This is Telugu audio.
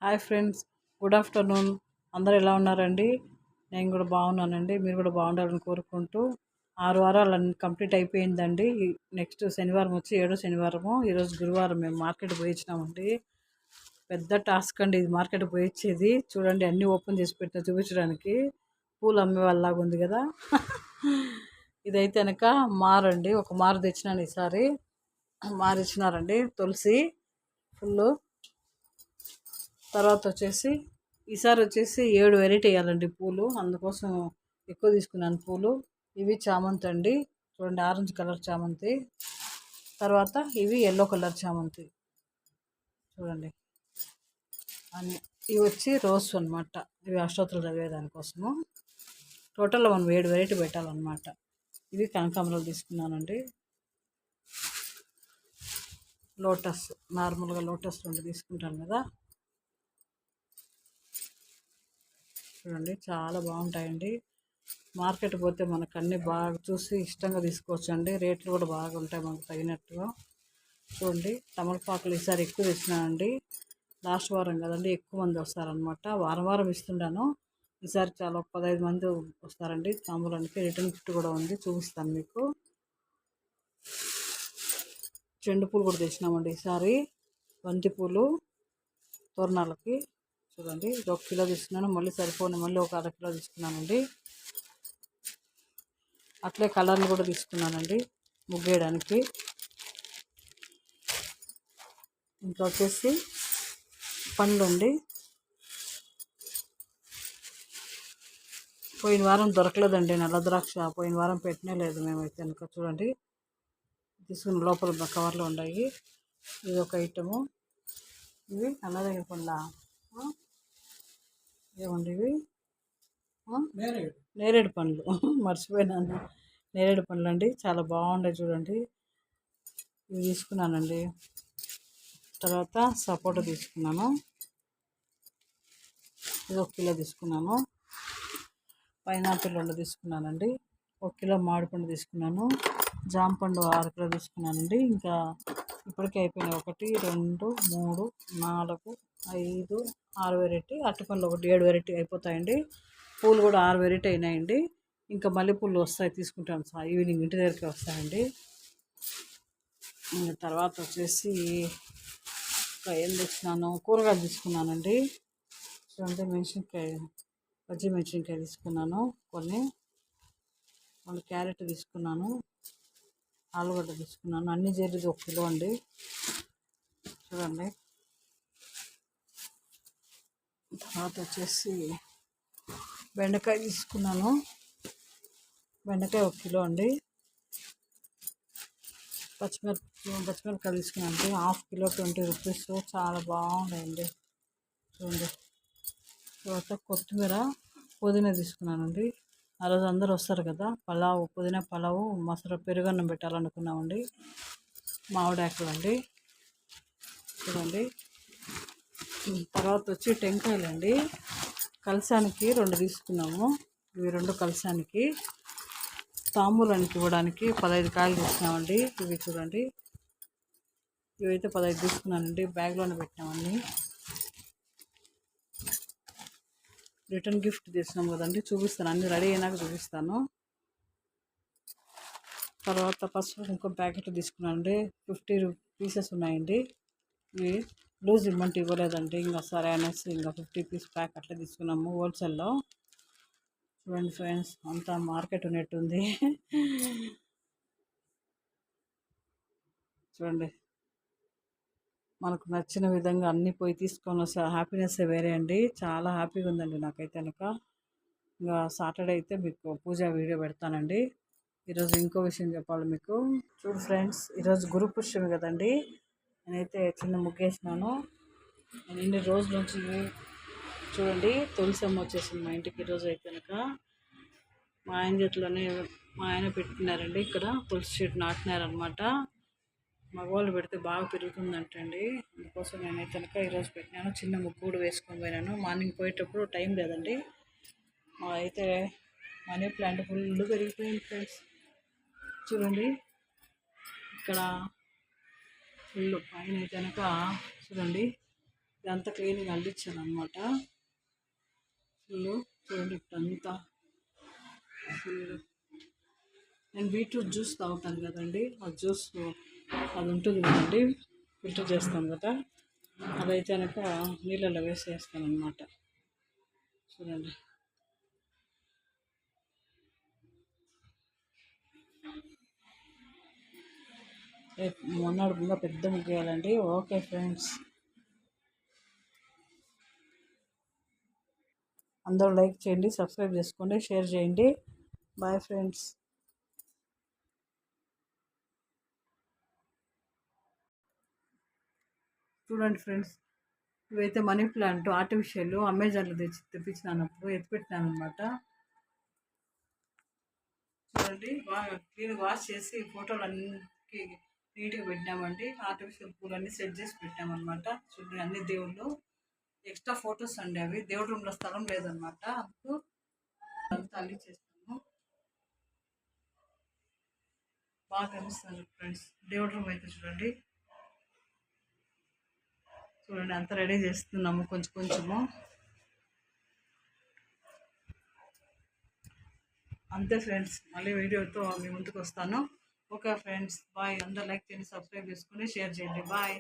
Hi friends, good afternoon. అందరూ ఎలా ఉన్నారండి? నేను కూడా బాగున్నానండి. మీరు కూడా బాగుండాలని కోరుకుంటూ 6 వారాలు కంప్లీట్ అయిపోయిందండి. నెక్స్ట్ శనివారం వచ్చి 7వ శనివారము. ఈరోజు గురువారం. మేము మార్కెట్ పోయించినామండి. పెద్ద టాస్క్ అండి ఇది, మార్కెట్ పోయించేది. చూడండి, అన్నీ ఓపెన్ చేసి పెట్టిన చూపించడానికి. పూలు అమ్మే వాళ్ళలాగా ఉంది కదా. ఇదైతే కనుక మారండి. ఒక మారు తెచ్చినాను ఈసారి. మారు ఇచ్చినారండి, తులసి ఫుల్. తర్వాత వచ్చేసి ఈసారి వచ్చేసి 7 వెరైటీ వేయాలండి పూలు, అందుకోసం ఎక్కువ తీసుకున్నాను పూలు. ఇవి చామంతి అండి, చూడండి, ఆరెంజ్ కలర్ చామంతి. తర్వాత ఇవి ఎల్లో కలర్ చామంతి, చూడండి. అన్ని ఇవి వచ్చి రోజ్ అనమాట. ఇవి అష్టోత్తరాలు చదివే దానికోసము. టోటల్ మనం 7 వెరైటీ పెట్టాలన్నమాట. ఇవి కనకాంబరాలు తీసుకున్నానండి. లోటస్, నార్మల్గా లోటస్ 2 తీసుకుంటాను కదా. చూడండి, చాలా బాగుంటాయండి. మార్కెట్ పోతే మనకు అన్నీ బాగా చూసి ఇష్టంగా తీసుకోవచ్చు అండి. రేట్లు కూడా బాగుంటాయి మనకు తగినట్టుగా. చూడండి, తమలపాకులు ఈసారి ఎక్కువ తెచ్చినానండి. లాస్ట్ వారం కదండి, ఎక్కువ మంది వస్తారనమాట. వారం వారం ఇస్తుంటాను. ఈసారి చాలా 15 మంది వస్తారండి తాంబూలానికి. రిటర్న్ గిఫ్ట్ కూడా ఉంది, చూపిస్తాను మీకు. చెండు పూలు కూడా తెచ్చినామండి ఈసారి. బంతి పూలు తోరణాలకి. చూడండి, ఇది 1 కిలో తీసుకున్నాను. మళ్ళీ సరిపోను, మళ్ళీ ఒక 1/2 కిలో తీసుకున్నానండి. అట్లే కలర్లు కూడా తీసుకున్నానండి ముగ్గేయడానికి. ఇంకా వచ్చేసి పండ్లు అండి. పోయిన వారం దొరకలేదండి నల్ల ద్రాక్ష. పోయిన వారం పెట్టనే లేదు మేమైతే కనుక. చూడండి, తీసుకున్న లోపల కవర్లో ఉన్నాయి. ఇది ఒక ఐటము. ఇవి నల్లరేగడి పండ్ల ఏమండి ఇవి? నేరేడు పండ్లు. మర్చిపోయినాను, నేరేడు పండ్లు అండి. చాలా బాగుంటాయి చూడండి. ఇవి తీసుకున్నానండి. తర్వాత సపోటా తీసుకున్నాను, ఇది 1 కిలో తీసుకున్నాను. పైనాపిల్ 2 తీసుకున్నానండి. 1 కిలో మామిడిపండు తీసుకున్నాను. జామ పండు 6 కిలో తీసుకున్నానండి. ఇంకా ఇప్పటికే అయిపోయినాయి. 1 2 3 4 5 6 వెరైటీ. అరటిపండ్లు 7 వెరైటీ అయిపోతాయండి. పూలు కూడా 6 వెరైటీ అయినాయండి. ఇంకా మల్లెపూలు వస్తాయి, తీసుకుంటాను సార్. ఈవినింగ్ ఇంటి దగ్గరికి వస్తాయండి. తర్వాత వచ్చేసి ఏం తెచ్చినాను, కూరగాయలు తీసుకున్నానండి. చూడండి, మెంషినకాయ, పచ్చి మెంషినకాయ తీసుకున్నాను కొన్ని. మళ్ళీ క్యారెట్ తీసుకున్నాను, ఆలుగడ్డ తీసుకున్నాను. అన్నీ చేరేది 1 కిలో అండి. చూడండి, తర్వాత వచ్చేసి బెండకాయ తీసుకున్నాను. బెండకాయ 1 కిలో అండి. పచ్చిమిరపకాయలు తీసుకున్నాను, 1/2 కిలో 20 రూపీస్. చాలా బాగున్నాయండి, చూడండి. తర్వాత కొత్తిమీర, పుదీనా తీసుకున్నానండి. ఆ రోజు అందరూ వస్తారు కదా, పలావు, పుదీనా పలావు, మసాలా పెరుగన్నం పెట్టాలనుకున్నామండి. మామిడాకులు అండి, చూడండి. తర్వాత వచ్చి టెంకాయలండి. కలశానికి 2 తీసుకున్నాము. ఇవి 2 కలశానికి. తాంబూలానికి ఇవ్వడానికి 15 కాయలు తీసుకున్నామండి. ఇవి చూడండి, ఇవైతే 15 తీసుకున్నానండి. బ్యాగ్లోనే పెట్టినామండి. రిటర్న్ గిఫ్ట్ తీసినాం కదండి, చూపిస్తాను. అన్నీ రెడీ అయినాక చూపిస్తాను. తర్వాత పసుపు కుంకుమ ప్యాకెట్ తీసుకున్నానండి. 50 పీసెస్ ఉన్నాయండి. ఇవి లూజ్ ఇమ్మంటే ఇవ్వలేదండి. ఇంకా సరే అనేసి ఇంకా 50 పీస్ ప్యాక్ అట్లా తీసుకున్నాము హోల్సేల్లో. చూడండి ఫ్రెండ్స్, అంతా మార్కెట్ ఉన్నట్టుంది. చూడండి, మనకు నచ్చిన విధంగా అన్నీ పోయి తీసుకొని వస్తే హ్యాపీనెస్ వేరే అండి. చాలా హ్యాపీగా ఉందండి నాకైతే కనుక. ఇంకా సాటర్డే అయితే మీకు పూజ వీడియో పెడతానండి. ఈరోజు ఇంకో విషయం చెప్పాలి మీకు. చూడు ఫ్రెండ్స్, ఈరోజు గురు పుష్యమి కదండి. నేనైతే చిన్న ముగ్గేసినాను. నేను ఇన్ని రోజుల నుంచి చూడండి, తులసమ్మ వచ్చేసింది మా ఇంటికి. ఈరోజు అయితే కనుక మా ఆయన చేతిలోనే మా ఆయన పెట్టినారండి. ఇక్కడ తులసి చెట్టు నాటినారనమాట. మగవాళ్ళు పెడితే బాగా పెరుగుతుందంటండి. అందుకోసం నేనైతే కనుక ఈరోజు పెట్టినాను. చిన్న ముగ్గు కూడా వేసుకొని పోయినాను. మార్నింగ్ పోయేటప్పుడు టైం లేదండి. అయితే మనీ ప్లాంట్ ఫుల్ పెరిగిపోయింది ఫ్రెండ్స్. చూడండి, ఇక్కడ ఫుల్ పైన అయితే కనుక చూడండి ఇదంతా క్లీన్గా అల్లించాను అనమాట. ఫుల్ చూడండి ఇప్పుడంతా ఫుల్. నేను బీట్రూట్ జ్యూస్ తాగుతాను కదండి, ఆ జ్యూస్ అది ఉంటుంది కదండి, ఫిల్టర్ చేస్తాను కదా, అదైతే కనుక నీళ్ళల్లో వేసేస్తాను అనమాట. చూడండి రేపు మొన్నడు ఇంకా పెద్ద ముగ్గేయాలండి. ఓకే ఫ్రెండ్స్, అందరూ లైక్ చేయండి, సబ్స్క్రైబ్ చేసుకోండి, షేర్ చేయండి. Bye friends. చూడండి ఫ్రెండ్స్, ఇవైతే మనీ ప్లాంట్ ఆర్టిఫిషియల్ అమెజాన్లో తెప్పించినప్పుడు ఎత్తిపెట్టినాను అనమాట. చూడండి బాగా క్లీన్ వాష్ చేసి ఫోటోలు అన్నిటికీ నీట్గా పెట్టినామండి. ఆర్టిఫిషియల్ పూలన్నీ సెట్ చేసి పెట్టామన్నమాట. చూడండి అన్ని దేవుళ్ళు ఎక్స్ట్రా ఫొటోస్ అండి, అవి దేవుడి రూమ్లో స్థలం లేదనమాట, అందుకు అంతా అల్లి చేస్తాము. బాగా కనిపిస్తుంది ఫ్రెండ్స్ దేవుడి రూమ్ అయితే. చూడండి చూడండి అంతా రెడీ చేస్తున్నాము కొంచెం కొంచెము. అంతే ఫ్రెండ్స్, మళ్ళీ వీడియోతో మీ ముందుకు వస్తాను. Okay friends, bye. అందరూ లైక్ చేయండి, సబ్స్క్రైబ్ చేసుకొని షేర్ చేయండి. బాయ్.